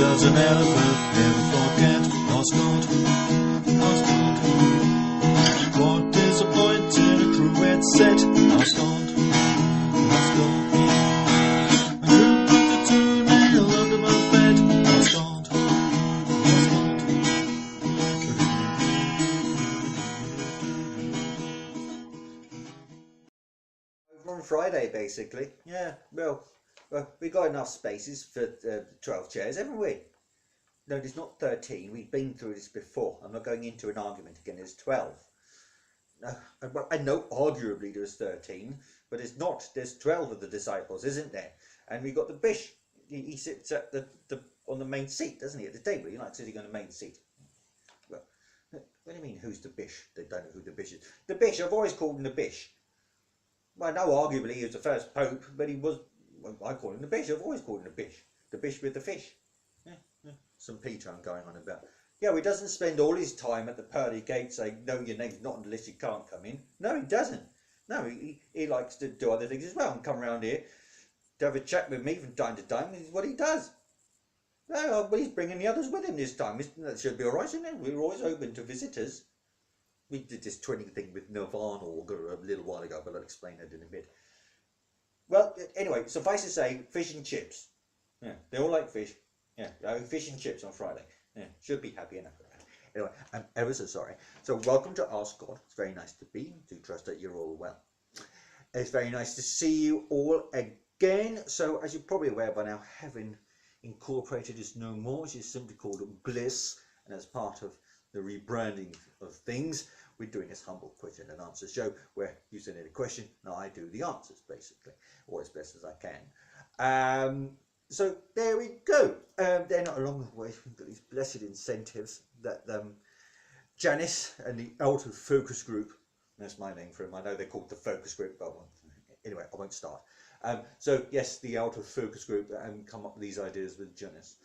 does an elephant ever forget? Ask God, ask God. What is the point in a cruet set? Ask God, ask God. Who put the toenail under my bed? Ask God, ask God. On Friday, basically. Yeah, well, we got enough spaces for 12 chairs, haven't we? No, there's not 13. We've been through this before. I'm not going into an argument again. There's 12. I know arguably there's 13, but it's not. There's 12 of the disciples, isn't there? And we've got the bish. He sits at on the main seat, doesn't he, at the table? He likes sitting on the main seat. Well, what do you mean, who's the bish? They don't know who the bish is. The bish, I've always called him the bish. Well, no, arguably he was the first pope, but he was, well, I call him the bish. I've always called him the bish. The bish with the fish. Yeah. St. Peter I'm going on about. Yeah, he doesn't spend all his time at the pearly gate saying, no, your name's not on the list, you can't come in. No, he doesn't. No, he likes to do other things as well and come around here to have a chat with me from time to time. This is what he does. Well, he's bringing the others with him this time. That should be all right, shouldn't it? We're always open to visitors. We did this twinning thing with Nirvana a little while ago, but I'll explain that in a bit. Well, anyway, suffice to say, fish and chips. Yeah, they all like fish. Yeah, fish and chips on Friday. Yeah, should be happy enough. Anyway, I'm ever so sorry. So welcome to Ask God. It's very nice to be. Do trust that you're all well. It's very nice to see you all again. So as you're probably aware by now, Heaven Incorporated is no more. She's simply called Bliss. And as part of the rebranding of things, we're doing this humble question and answer show where you send in a question and I do the answers, basically, or as best as I can. So there we go. They're not along the way. We've got these blessed incentives that Janice and the Out of Focus Group, that's my name for them. I know they're called the Focus Group, but anyway, I won't start. So yes, the Out of Focus Group come up with these ideas with Janice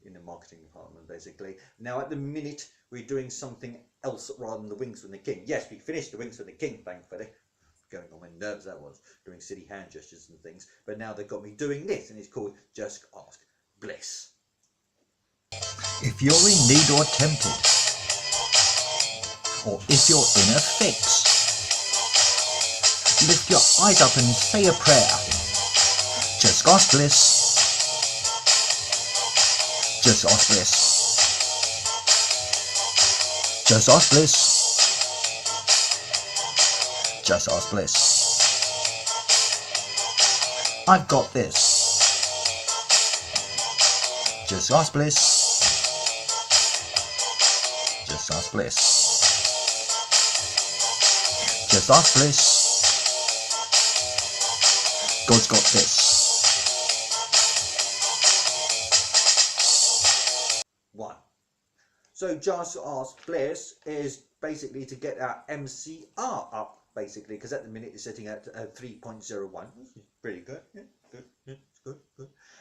in the marketing department, basically. Now at the minute we're doing something else rather than the Wings from the King. Yes, we finished the Wings from the King, thankfully. Going on my nerves that was, doing silly hand gestures and things, but now they've got me doing this, and it's called Just Ask Bliss. If you're in need or tempted, or if you're in a fix, lift your eyes up and say a prayer. Just ask bliss. Just ask bliss. Just ask bliss. Just ask bliss. I've got this. Just ask bliss. Just ask bliss. Just ask bliss. God's got this. 1. So Just Ask Bliss is basically to get our MCR up, basically, because at the minute it's sitting at 3.01, which is pretty good. Yeah, good. Yeah, it's good.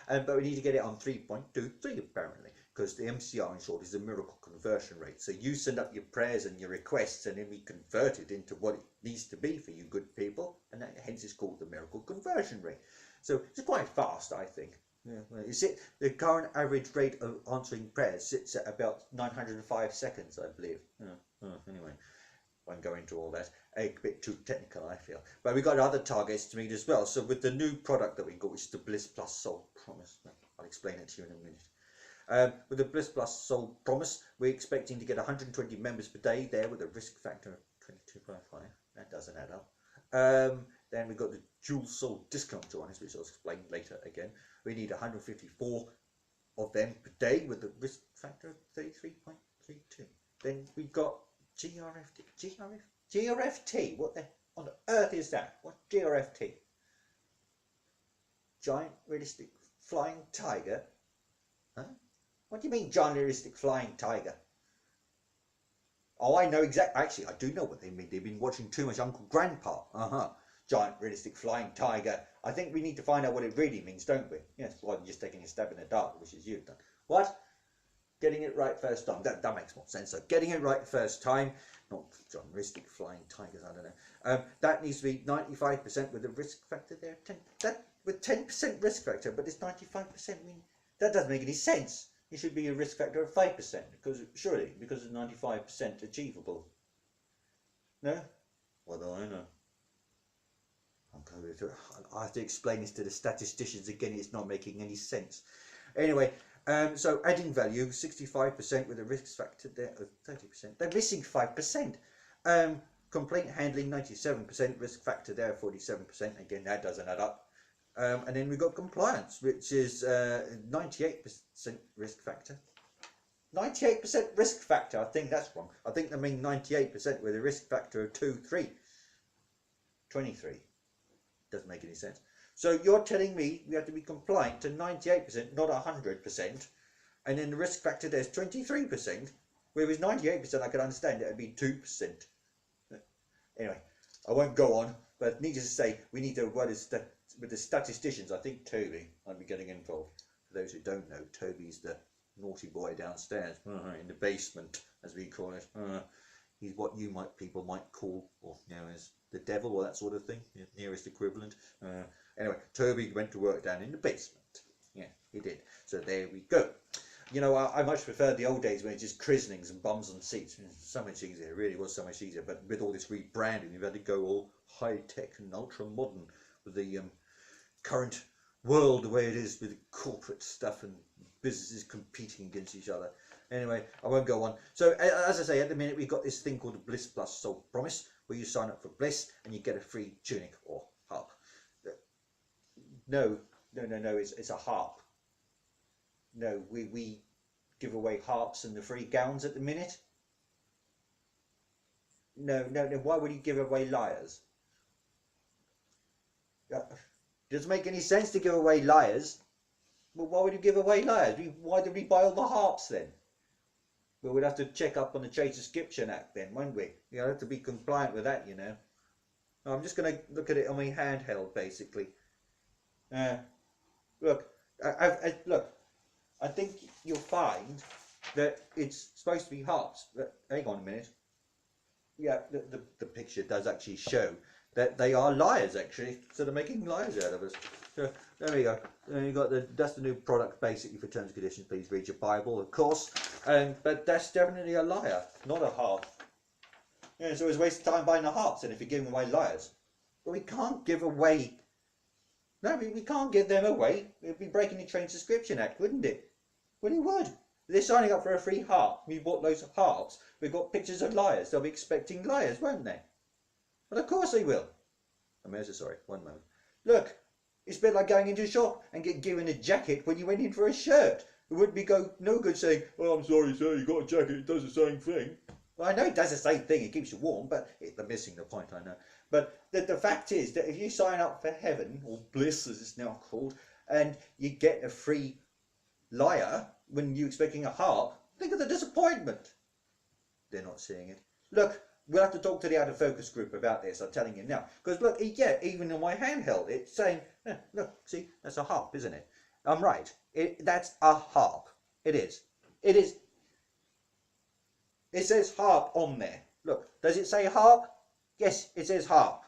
But we need to get it on 3.23 apparently, because the MCR in short is the miracle conversion rate. So you send up your prayers and your requests, and then we convert it into what it needs to be for you good people, and that, hence it's called the miracle conversion rate. So it's quite fast, I think. Yeah, well, the current average rate of answering prayers sits at about 905 seconds, I believe. Anyway, I won't go into all that. A bit too technical, I feel. But we've got other targets to meet as well. So with the new product that we got, which is the Bliss Plus Soul Promise, I'll explain it to you in a minute. With the Bliss Plus Soul Promise, we're expecting to get 120 members per day there with a risk factor of 22.5. That doesn't add up. Then we've got the Dual Soul discount to us, which I'll explain later again. We need 154 of them per day with a risk factor of 33.32. Then we've got GRFT. What the on earth is that? What GRFT? Giant Realistic Flying Tiger? Huh? What do you mean, giant realistic flying tiger? Oh, I know exactly. Actually, I do know what they mean. They've been watching too much Uncle Grandpa. Giant realistic flying tiger. I think we need to find out what it really means, don't we? Yes, rather than just taking a stab in the dark, which is you've done. What? Getting it right first time. That makes more sense. So getting it right first time. Not giant realistic flying tigers. I don't know. That needs to be 95% with a risk factor there. With 10% risk factor, but it's 95%. that doesn't make any sense. It should be a risk factor of 5%, because surely, because it's 95% achievable. No? What do I know? I have to explain this to the statisticians again. It's not making any sense. Anyway, so adding value 65% with a risk factor there of 30%. They're missing 5%. Complaint handling 97%, risk factor there 47%. Again, that doesn't add up. And then we've got compliance, which is 98% risk factor. 98% risk factor. I think that's wrong. I think they mean 98% with a risk factor of 23. Doesn't make any sense. So you're telling me we have to be compliant to 98%, not 100%, and then the risk factor there's 23%, whereas 98% I can understand it would be 2%. Anyway, I won't go on, but needless to say, we need to work with the statisticians. I think Toby might be getting involved. For those who don't know, Toby's the naughty boy downstairs in the basement, as we call it. He's what people might call, or as the devil or that sort of thing, the nearest equivalent. Anyway, Toby went to work down in the basement. Yeah, he did. So there we go. I much preferred the old days when it's just christenings and bums on seats. So much easier. It really was so much easier. But with all this rebranding, you've had to go all high tech and ultra modern with the current world the way it is with corporate stuff and businesses competing against each other. Anyway, I won't go on. So as I say, at the minute we've got this thing called the Bliss Plus Soul Promise, where you sign up for Bliss and you get a free tunic or harp. No, it's a harp. No, we give away harps and the free gowns at the minute. No, why would you give away lyres? Doesn't make any sense to give away lyres. Well, why would you give away lyres? Why did we buy all the harps then? Well, we'd have to check up on the Trade Subscription Act then, won't we? You'll have to be compliant with that, I'm just going to look at it on my handheld, basically. Look, I think you'll find that it's supposed to be harps. But hang on a minute. Yeah, the picture does actually show that they are lyres, actually. So they're making lyres out of us. So there we go. And you got that's the new product basically for terms and conditions. Please read your Bible, of course. But that's definitely a lyre, not a harp. Yeah, so it's a waste of time buying the harps, and if you're giving away lyres. But we can't give away. No, we can't give them away. It'd be breaking the Trade Subscription Act, wouldn't it? Well, it would. They're signing up for a free harp. We bought loads of harps. We've got pictures of lyres. They'll be expecting lyres, won't they? Well, of course they will. I'm so sorry. One moment. Look, it's a bit like going into a shop and get given a jacket when you went in for a shirt. It wouldn't be no good saying, "Oh, I'm sorry, sir, you got a jacket. It does the same thing." Well, I know it does the same thing. It keeps you warm, but they're missing the point. I know. But the fact is that if you sign up for heaven, or bliss as it's now called, and you get a free lyre when you're expecting a harp, think of the disappointment. They're not seeing it. Look, we'll have to talk to the out of focus group about this. I'm telling you now. Because look, yeah, even on my handheld, it's saying, look, see, that's a harp, isn't it? I'm right. That's a harp. It is. It is. It says harp on there. Look, does it say harp? Yes, it says harp.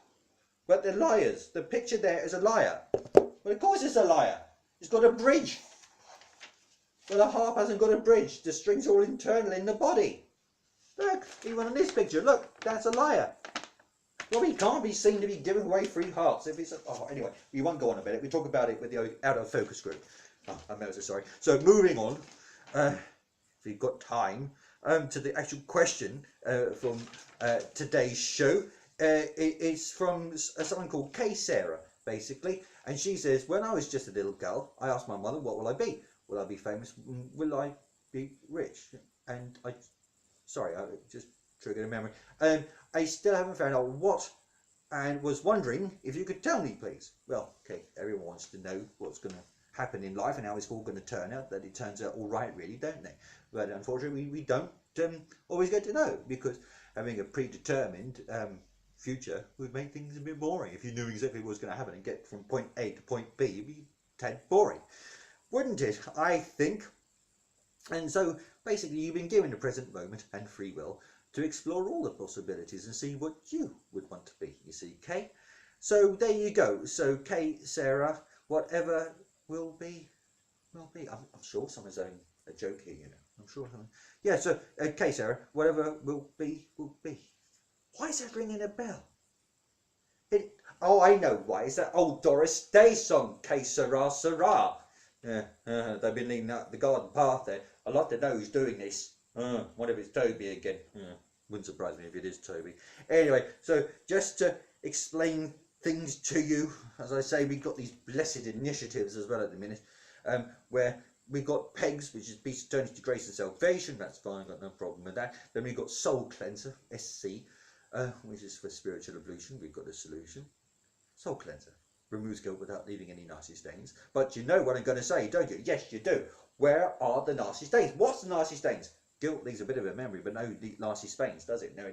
But the lyres, the picture there is a lyre. Well, of course it's a lyre. It's got a bridge. But the harp hasn't got a bridge. The strings are all internal in the body. Look, even on this picture, look, that's a lyre. Well, we can't be seen to be giving away free harps. If it's anyway, we won't go on about it. We'll talk about it with the out of focus group. I'm so sorry. So moving on, if we've got time, to the actual question from today's show. It's from someone called Sara, basically, and she says, when I was just a little girl, I asked my mother, what will I be? Will I be famous? Will I be rich? And I just triggered a memory. I still haven't found out what, and was wondering if you could tell me, please. Well, okay, everyone wants to know what's going to happen in life and how it's all going to turn out. That it turns out all right, really, don't they? But unfortunately, we don't always get to know, because having a predetermined future would make things a bit boring. If you knew exactly what was going to happen and get from point A to point B, it'd be tad boring, wouldn't it? I think. And so basically you've been given the present moment and free will to explore all the possibilities and see what you would want to be, you see, Kay. So there you go. So Kay, Sara, whatever will be, Well, be. I'm sure someone's having a joke here, you know. I'm sure someone. Yeah, so, okay, Sarah, whatever will be, will be. Why is that ringing a bell? Oh, I know why. It's that old Doris Day song, Que Sera, Sera. Yeah, they've been leading up the garden path there. I'd like to know who's doing this. What if it's Toby again? Wouldn't surprise me if it is Toby. Anyway, so just to explain things to you, as I say, we've got these blessed initiatives as well at the minute, where we've got PEGS, which is Peace, Eternity, Grace and Salvation. That's fine, got no problem with that. Then we've got Soul Cleanser, SC, which is for spiritual evolution. We've got a solution. Soul Cleanser removes guilt without leaving any nasty stains. But you know what I'm going to say, don't you? Yes, you do. Where are the nasty stains? What's the nasty stains? Guilt leaves a bit of a memory, but no nasty stains, does it? No,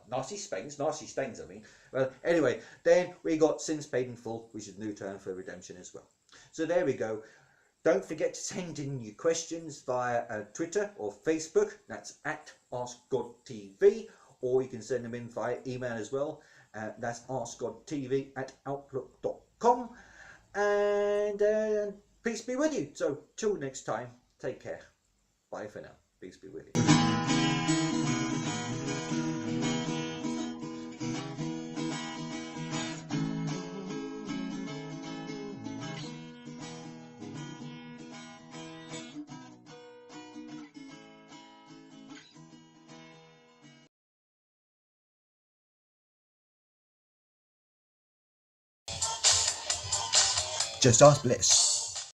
nasty stains, I mean. Well, anyway, then we got Sins Paid in Full, which is a new term for redemption as well. So there we go. Don't forget to send in your questions via Twitter or Facebook. That's at AskGodTV, or you can send them in via email as well. That's askgodtv@outlook.com. And peace be with you. So till next time, take care. Bye for now. Peace be with you. Just Ask Bliss.